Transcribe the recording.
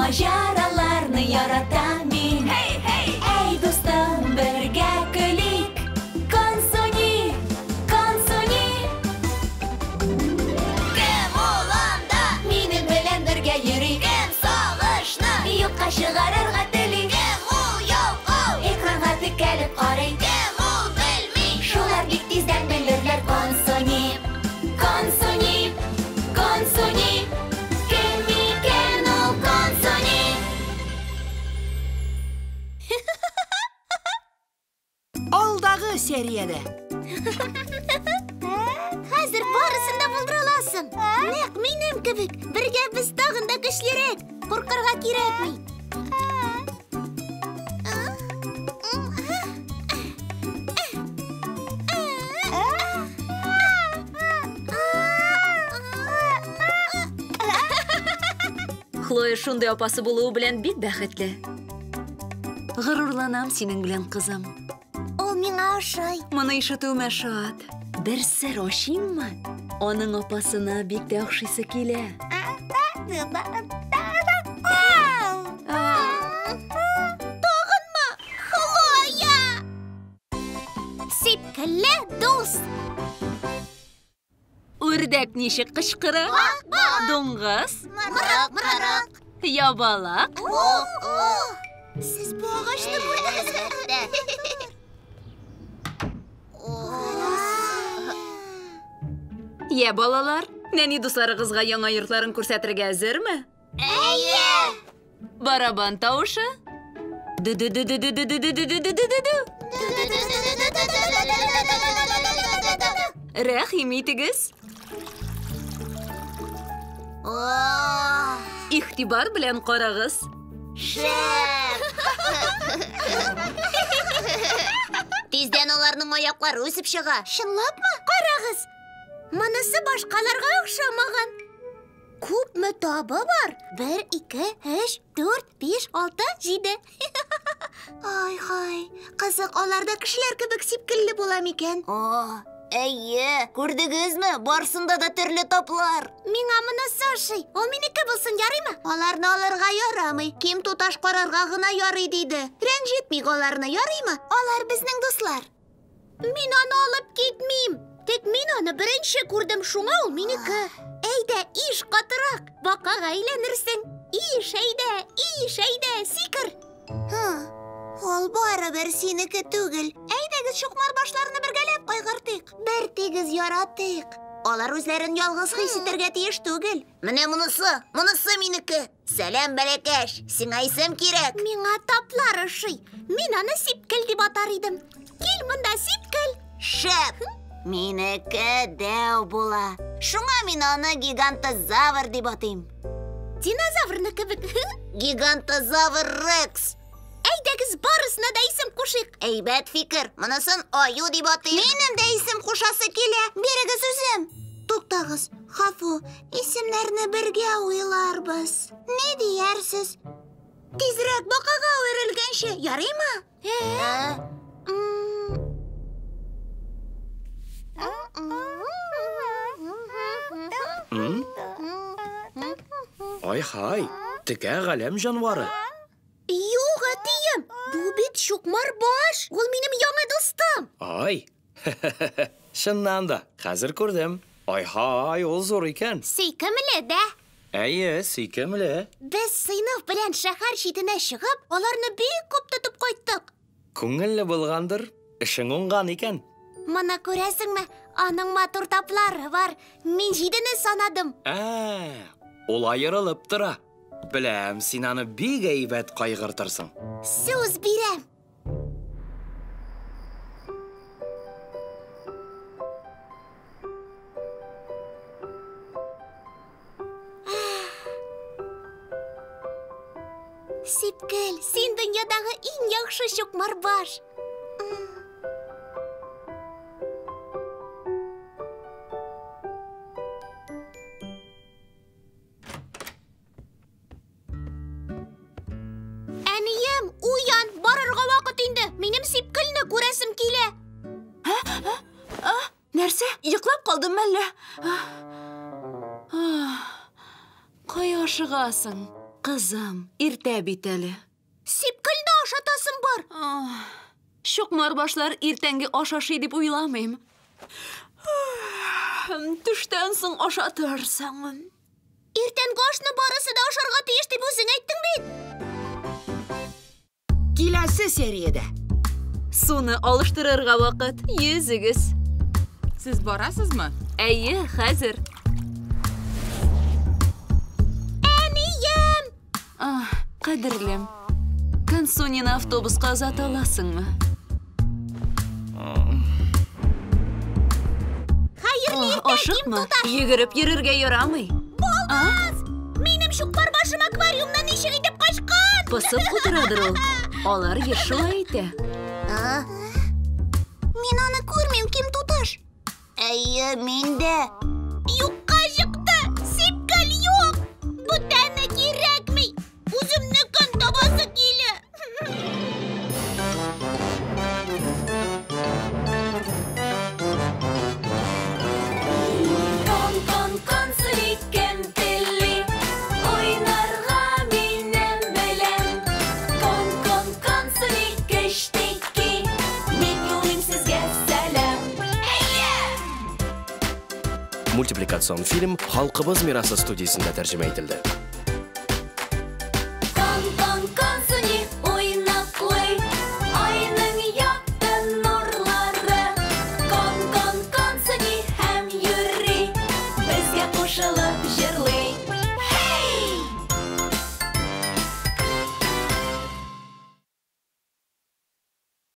Maceralarni yaratам men. Ey do'stim, birga kulik. Konsoni, konsoni. Kim olanda? Mening bilan birga yuring. Kim sog'ishni yo'qqa chiqararga tiling. Kim u yo'q, ekranga tikilib qarang. Kim u bilmay, shular tezdan bilirlar. Konsoni, konsoni, konsoni. Kim ekan u konsoni? Aldagı seriyede. Hazır barısını da buldura alasın. Nek menem kibik. Birga biz tag'inda kuchliroq. Qo'rqirga kerakmi? Хлоя шундай апасы булуы белән бик бәхетле. Гырурланам синең белән, кызым. Ул миңа ошый. Моны ишетүемә шат. Бер сер ачыйммы? Аның апасына бик тә охшыйсы килә. Тагынмы? Хлоя! Сипкелле дус. Үрдәк ничек кычкыра? Дуңгыз, Мырык. ябалак. Siz bu ağaçta buradasınız. Я, балалар, нәни дусларыгызга яңа йортларын күрсәтергә әзерме? Әйе! Барабан тавышы. Ду-ду-ду-ду-ду-ду-ду-ду-ду-ду-ду. Рәхим итегез. Ихтибар белән карагыз. Тиздән аларның аяклары үсеп чыга. Чынлапмы? Карагыз. Монысы башкаларга охшамаган. Күпме табы бар? 1, 2, 3, 4, 5, 6, 7. Ай, кызык, аларда кешеләр кебек сипкелле була микән? Әйе, күрдегезме? Барсында да төрле таплар. Миңа монысы ошый. Ул минеке булсын, ярыймы? Аларны алырга ярамый. Ким туташ карарга гына ярый диде. Рәнҗетмик аларны, ярыймы? Алар безнең дуслар. Мин аны алып китмим. Тик мин аны беренче күрдем, шуңа ул минеке. Әйдә, иш катырак. Бакага әйләнерсең. Иш, әйдә, сикер. Ул барыбер синеке түгел. Әйдәгез, чукмар башларны бергәләп кайгыртыйк. Бер тигез яратыйк. Алар үзләрен ялгыз хис итәргә тиеш түгел. Менә монысы минеке. Сәлам, бәләкәш. Сиңа исем кирәк. Миңа таплар ошый. Мин аны сипкел дип атар идем. Кил монда, сипкел. Шәп. Минеке дәү була. Шуңа мин аны гигантозавр дип атыйм. Динозаврны кебек. Гигантозавр Рекс. Әйдәгез, барысына да исем кушыйк. Әйбәт фикер. Монысын аю дип атыйм. Минем дә исем кушасы килә. Бирегез үзем. Туктагыз, Хафу, исемнәрне бергә уйларбыз. Ни диярсез? Тизрәк бакага үрелгәнче, ярыймы? Ай-хай, текә галәм җанвары. Юк, әтием, бу бит чукмар баш. Ул минем яңа дустым. Ай, шыннан да, хәзер күрдем. Ай-хай, ул зур икән. Сөйкемле дә. Әйе, сөйкемле. Без сыйныф белән шәһәр читенә чыгып, аларны бик күп тотып кайттык. Күңелле булгандыр, эшең уңган икән. Моны күрәсеңме? Аның матур таплары бар. Мин 7-не санадым. Ул аерылып тора. Беләм, син аны бик әйбәт кайгыртырсың. Сүз бирәм. Сипкел, син дөньядагы иң яхшы чукмар баш. Әнием, уян, барырга вакыт инде. Минем сипкелне күрәсем килә. Нәрсә? Йоклап калдым әллә? Кая ашыгасың? Кызым, иртә бит әле. Сипкілді ашатасың бар. Шоқмар башлар иртәнге ашашы дип уйламыйм. Төштән соң ашатырсың. Иртәнгі ашны барысы да ашарға тиеш дип үзең әйттең бит. Киләсе сериядә. Суны алыштырырга вакыт. Йөзегез. Сіз барасызмы? Әйе, хәзер. Әнием! Кадерлем. Консонины автобусқа озата аласыңмы? Хайырлы иртә, Ашыкма, йөгереп йөрергә ярамый. Болмас! Минем шуқпар башым аквариумнан ишек итеп качкан. Посып кутырадыр ул. Алар еш шулай итә. Мин аны күрмим, ким туташ? Әйе, мин дә. Юкка чыкты. Сипкел юк. Бүтәне кирәкми. Үземнекен табасы килә. Кон, суликем телли, ойнарга минем белән. Кон, суликештики, мин юлым сезгә сәлам. Мультипликацион фильм «Халкыбыз мирасы» студиясында тәрҗемә ителде.